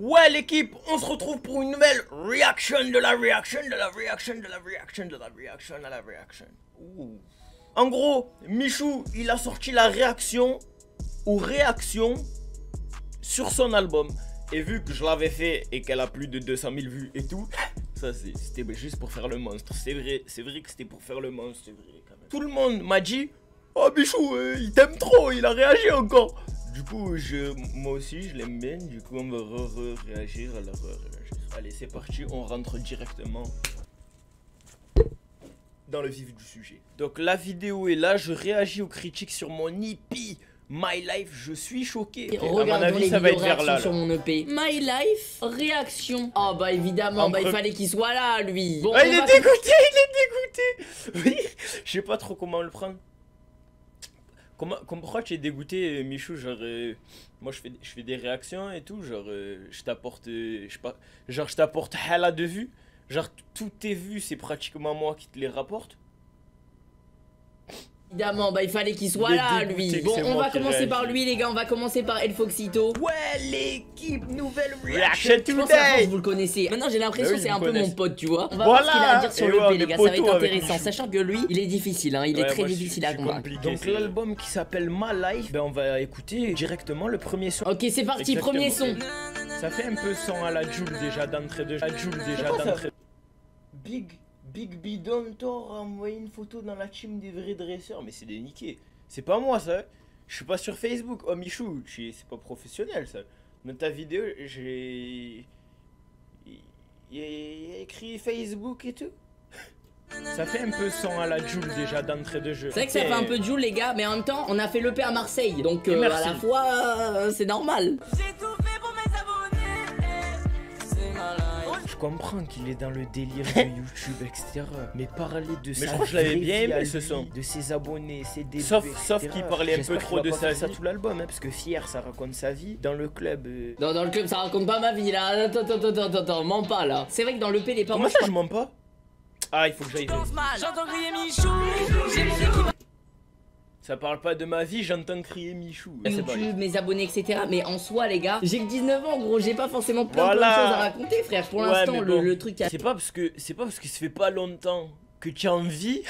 Ouais l'équipe, on se retrouve pour une nouvelle reaction de la reaction. Ouh. En gros, Michou, il a sorti la réaction ou réaction sur son album. Et vu que je l'avais fait et qu'elle a plus de 200 000 vues et tout, ça c'était juste pour faire le monstre. C'est vrai que c'était pour faire le monstre, c'est vrai quand même. Tout le monde m'a dit, oh Michou, il t'aime trop, il a réagi encore. Du coup, moi aussi, je l'aime bien. Du coup, on va réagir. Alors, allez, c'est parti. On rentre directement dans le vif du sujet. Donc, la vidéo est là. Je réagis aux critiques sur mon EP My Life. Je suis choqué. Regardons les vidéos réactions sur mon EP. My Life, réaction. Oh bah évidemment, il fallait qu'il soit là, lui. Bon, il est dégoûté, Oui, je sais pas trop comment le prendre. Pourquoi tu es dégoûté, Michou? Genre, moi je fais des réactions et tout, genre, je t'apporte, je sais pas, genre je t'apporte hala de vues, genre toutes tes vues c'est pratiquement moi qui te les rapporte. Évidemment, il fallait qu'il soit là, lui. Bon, on va commencer par lui, les gars. On va commencer par El Foxito. Ouais, l'équipe, nouvelle reaction today. Vous le connaissez. Maintenant, j'ai l'impression que c'est un peu mon pote, tu vois. On va voir ce qu'il a à dire sur l'EP, les gars. Ça va être intéressant. Sachant que lui, il est difficile, hein. Il est très difficile à comprendre. Donc, l'album qui s'appelle My Life, on va écouter directement le premier son. Ok, c'est parti, premier son. Ça fait un peu son à la Jul déjà d'entrée de jeu. Big Bidon Thor a envoyé une photo dans la team des vrais dresseurs. Mais c'est des niqués. C'est pas moi ça. Je suis pas sur Facebook. Oh Michou, c'est pas professionnel ça. Dans ta vidéo, il y a écrit Facebook et tout. Ça fait un peu son à la Jul déjà d'entrée de jeu. C'est vrai que ça fait un peu Jul les gars, mais en même temps on a fait l'EP à Marseille. Donc à la fois c'est normal. J'ai tout fait pour mes abonnés. C'est malin. Je comprends qu'il est dans le délire de YouTube, etc. Mais parler de ça, je crois que je l'avais bien aimé ce son. De ses abonnés, ses débuts, sauf qu'il parlait un peu trop de sa vie. Ça tout l'album, hein, parce que Fier, ça raconte sa vie. Dans le club... Non, dans le club, ça raconte pas ma vie, là. Attends, mens pas, là. C'est vrai que dans l'EP, les paroles... Comment ça, je mens pas? Ah, il faut que j'aille ver. J'entends crier Michou. J'ai mon équipe. Ça parle pas de ma vie, j'entends crier Michou. YouTube, mes abonnés, etc. Mais en soi, les gars, j'ai que 19 ans, gros. J'ai pas forcément plein de choses à raconter, frère. Pour l'instant, le truc... C'est pas parce que ça fait pas longtemps que tu as envie.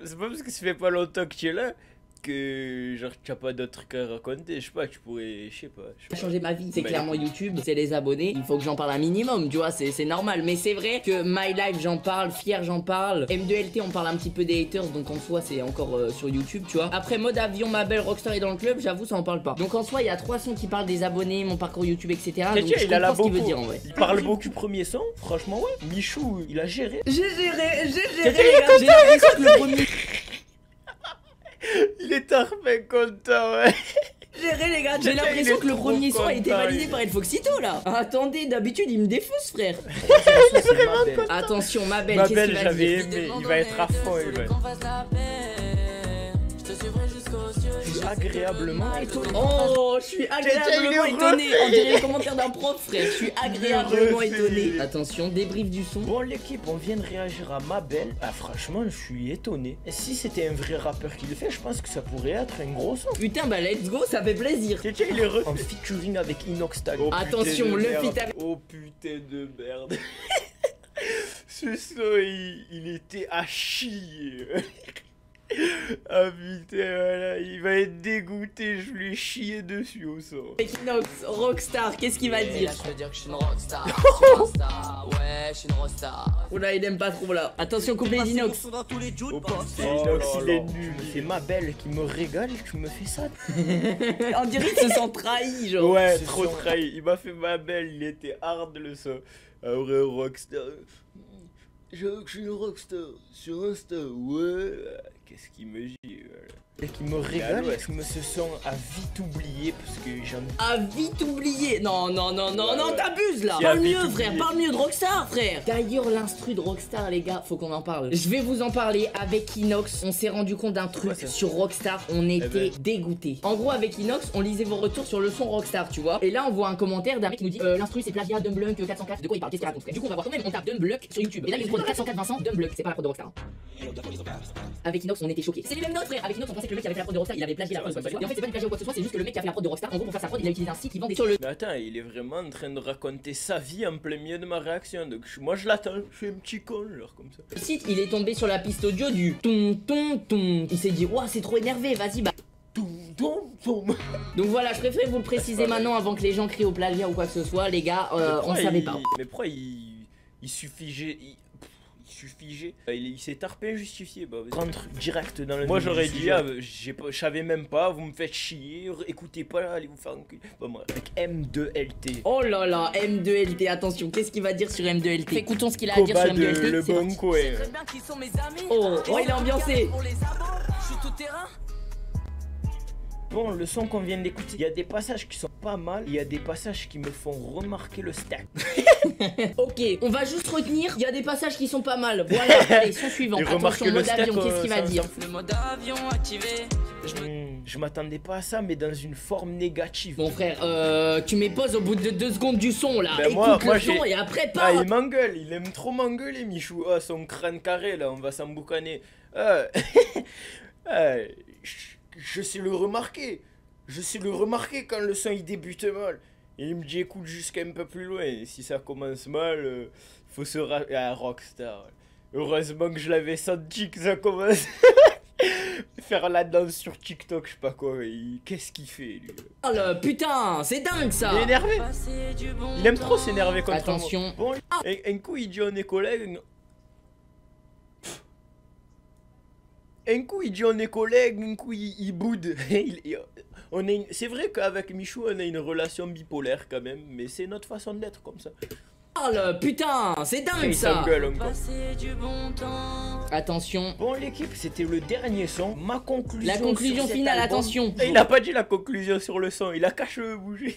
C'est pas parce que ça fait pas longtemps que tu es là que genre tu as pas d'autres trucs à raconter. Je sais pas, tu pourrais, je sais pas. Changer ma vie, c'est clairement YouTube, c'est les abonnés. Il faut que j'en parle un minimum, tu vois, c'est normal. Mais c'est vrai que My Life, j'en parle, Fier, j'en parle. M2LT, on parle un petit peu des haters, donc en soi, c'est encore sur YouTube, tu vois. Après, mode avion, ma belle, Rockstar est dans le club, j'avoue, ça en parle pas. Donc en soi, il y a 3 sons qui parlent des abonnés, mon parcours YouTube, etc. Donc je comprends ce qu'il veut dire en vrai. Il parle beaucoup du premier son, franchement, ouais. Michou, il a géré. J'ai géré, les gars. J'ai l'impression que le premier. Il est armé content, ouais. Géré les gars, j'ai l'impression que le premier son a été validé par El Foxito là. Attendez, d'habitude il me défonce frère. Attention ma belle, qu'est-ce qu'il va dire? Il va être à fond, il va être. Je suis agréablement étonné. Oh, je suis agréablement étonné. On dirait le commentaire d'un prof frère. Je suis agréablement étonné. Attention, débrief du son. Bon l'équipe, on vient de réagir à ma belle. Ah franchement, je suis étonné. Et si c'était un vrai rappeur qui le fait, je pense que ça pourrait être un gros son. Putain, let's go, ça fait plaisir. Il est en featuring avec Inoxtag. Oh, attention, le feat avec... Oh putain de merde. Ce son, il était à chier. Ah putain, voilà, il va être dégoûté, je lui ai chié dessus au son. Inox, Rockstar, qu'est-ce qu'il va dire? Je veux dire que je suis une rockstar. Ouais, je suis une rockstar. Oula, il aime pas trop là. Attention, couplet d'Inox. Oh putain, Inox, il est nul. C'est ma belle qui me régale et tu me fais ça. On dirait qu'il se sent trahi, genre. Ouais, trop trahi. Il m'a fait ma belle, il était hard le son. Un vrai rockstar. Je suis une rockstar sur Insta, ouais. Qu'est-ce qu'il me dit, voilà. Et qui me régale, je me sens à vite oublié parce que j'en ai... À vite oublié. Non, t'abuses là. Parle mieux frère, parle mieux de Rockstar frère. D'ailleurs l'instru de Rockstar les gars, faut qu'on en parle. Je vais vous en parler avec Inox. On s'est rendu compte d'un truc sur Rockstar, on était dégoûtés. En gros avec Inox, on lisait vos retours sur le son Rockstar, tu vois. Et là on voit un commentaire d'un mec qui nous dit l'instru c'est plagiat Dumbluck 404. De quoi il parle? Qu'est-ce qu'il raconte frère? Du coup on va voir quand même, on tape Dumbluck sur YouTube. Et là il y a une prod de 404 Vincent Dumbluck, c'est pas la prod de Rockstar. Avec Inox on était choqués. C'est les mêmes notes frère. Avec Inox on pensait c'est que le mec qui avait fait la prod de Rockstar, il avait plagié la prod ou quoi que ce soit. Et en fait, c'est pas du plagiat ou quoi que ce soit, c'est juste que le mec qui a fait la prod de Rockstar, en gros, pour faire sa prod, il a utilisé un site qui vend des sur le. Mais attends, il est vraiment en train de raconter sa vie en plein milieu de ma réaction. Donc moi je l'attends, je suis un petit con, genre comme ça. Le site, il est tombé sur la piste audio du ton ton ton. Il s'est dit, ouah, c'est trop énervé, vas-y, bah. Donc voilà, je préfère vous le préciser maintenant avant que les gens crient au plagiat ou quoi que ce soit, les gars, on savait pas. Mais pourquoi il suffisait. Il s'est tarpé injustifié, bah rentre direct dans le. Moi j'aurais dit, ah, je savais même pas, vous me faites chier, écoutez pas, allez vous faire un cul. Bon, moi, avec M2LT. Oh là là, M2LT, attention, qu'est-ce qu'il va dire sur M2LT? Écoutons ce qu'il a à dire sur M2LT. Le bon coin. Oh, il est ambiancé. Bon, le son qu'on vient d'écouter, il y a des passages qui sont pas mal, il y a des passages qui me font remarquer le stack. Ok, on va juste retenir, il y a des passages qui sont pas mal. Voilà, allez, son suivant. Attention, mode avion, qu'est-ce qu'il va dire? Le mode avion activé. Je m'attendais pas à ça, mais dans une forme négative. Mon frère, tu mets pause au bout de 2 secondes du son là. Ben écoute le son et après pas. Ah, il m'engueule, il aime trop m'engueuler, Michou. Ah, son crâne carré là, on va s'emboucaner. Je sais le remarquer. Je sais le remarquer quand le son il débute mal. Et il me dit écoute jusqu'à un peu plus loin. Et si ça commence mal, faut se à Rockstar. Heureusement que je l'avais senti que ça commence. Faire la danse sur TikTok, je sais pas quoi. Qu'est-ce qu'il fait lui? Oh là, putain, c'est dingue ça. Il est énervé. Il aime trop s'énerver contre moi. Attention. Bon, un coup il dit on est collègues. Un coup il dit on est collègues, un coup il boude. C'est vrai qu'avec Michou on a une relation bipolaire quand même, mais c'est notre façon d'être comme ça. Oh là, putain, c'est dingue ça. Attention. Bon l'équipe, c'était le dernier son. Ma conclusion. La conclusion finale, attention. Et il a pas dit la conclusion sur le son, il a caché bougé.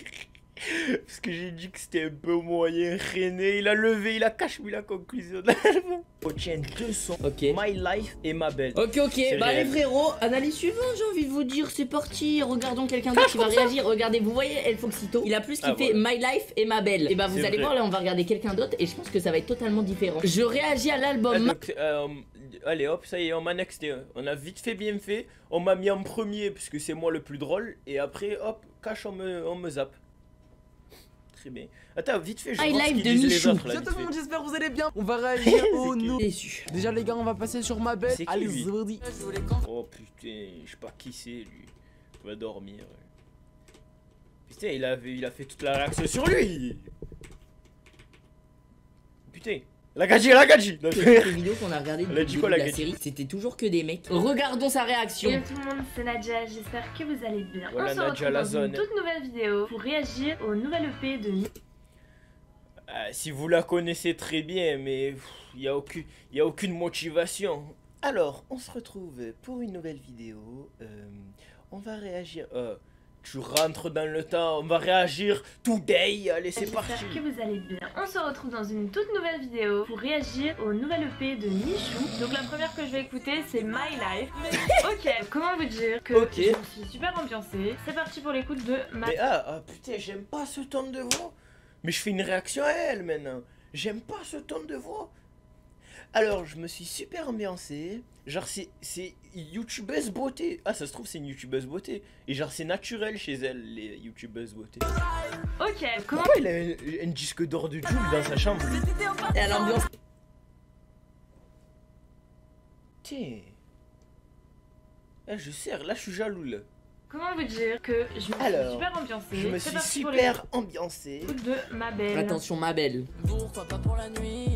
Parce que j'ai dit que c'était un peu moyen René, il a levé, il a caché la conclusion de l'album. On tient 2 sons, okay. My Life et Ma Belle. Ok, bah les frérots, analyse suivante, j'ai envie de vous dire, c'est parti. Regardons quelqu'un d'autre qui va réagir. Regardez, vous voyez El Foxito, il a plus kiffé My Life et Ma Belle. Et bah vous allez voir, là on va regarder quelqu'un d'autre et je pense que ça va être totalement différent. Je réagis à l'album. Allez hop, ça y est, on m'a nexté. On a vite fait, bien fait. On m'a mis en premier parce que c'est moi le plus drôle. Et après, hop, cache, on me zappe. Très bien. Attends, vite fait, je vois ce qu'ils disent les autres, là, tout le monde, j'espère que vous allez bien. On va réagir au nou. Déçu. Déjà les gars, on va passer sur Ma Belle. Allez, Zodi. Oh putain, je sais pas qui c'est lui. Il va dormir. Putain, il a fait toute la réaction sur lui. Putain. La gadji. Les vidéos qu'on a regardées depuis le début de la série, c'était toujours que des mecs. Regardons sa réaction. Hello tout le monde, c'est Nadia, j'espère que vous allez bien. Voilà, on se retrouve dans une toute nouvelle vidéo pour réagir au nouvel EP de si vous la connaissez très bien, mais il y a aucune motivation. Alors, on se retrouve pour une nouvelle vidéo. On va réagir. Tu rentres dans le temps, on va réagir today. Allez, c'est parti. J'espère que vous allez bien. On se retrouve dans une toute nouvelle vidéo pour réagir au nouvel EP de Michou. Donc la première que je vais écouter, c'est My Life. Ok, comment vous dire que je suis super ambiancée. C'est parti pour l'écoute de Ma... Mais putain, j'aime pas ce ton de voix. Mais je fais une réaction à elle maintenant. J'aime pas ce ton de voix. Alors, je me suis super ambiancé. Genre, c'est youtubeuse beauté. Ah, ça se trouve, c'est une youtubeuse beauté. Et genre, c'est naturel chez elle, les youtubeuses beauté. Ok, comment... Pourquoi il a un disque d'or de Joule dans sa chambre, lui? Et à l'ambiance. Tiens. Là, je serre. Là, je suis jaloux, là. Comment vous dire que je me suis super ambiancée. Je me suis super ambiancée. De Ma Belle. Attention, Ma Belle. Pourquoi pas pour la nuit?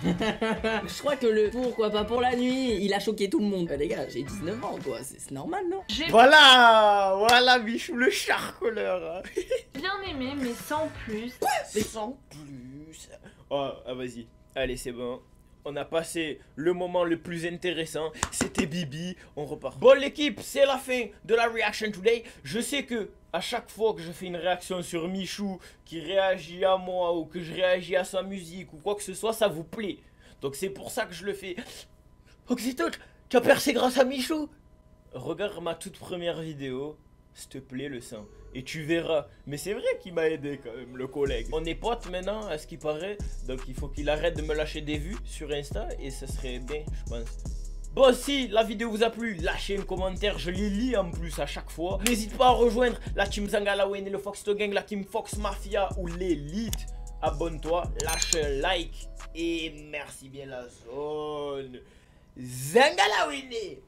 Je crois que le pourquoi pas pour la nuit, il a choqué tout le monde. Les gars, j'ai 19 ans quoi, c'est normal non? Voilà Michou le charcoleur. Bien aimé mais sans plus. Mais sans plus. Oh, vas-y, allez c'est bon. On a passé le moment le plus intéressant, c'était Bibi, on repart. Bon l'équipe, c'est la fin de la reaction today. Je sais que à chaque fois que je fais une réaction sur Michou, qui réagit à moi ou que je réagis à sa musique ou quoi que ce soit, ça vous plaît. Donc c'est pour ça que je le fais. Oxyto, tu as percé grâce à Michou? Regarde ma toute première vidéo, s'il te plaît le sang. Et tu verras. Mais c'est vrai qu'il m'a aidé quand même, le collègue. On est potes maintenant, à ce qui paraît. Donc il faut qu'il arrête de me lâcher des vues sur Insta. Et ça serait bien, je pense. Bon, si la vidéo vous a plu, lâchez un commentaire, je les lis en plus à chaque fois. N'hésite pas à rejoindre la Team Zangalawen et le Foxto Gang, la Team Fox Mafia ou l'élite. Abonne-toi, lâche un like et merci bien la zone. Zangalawen.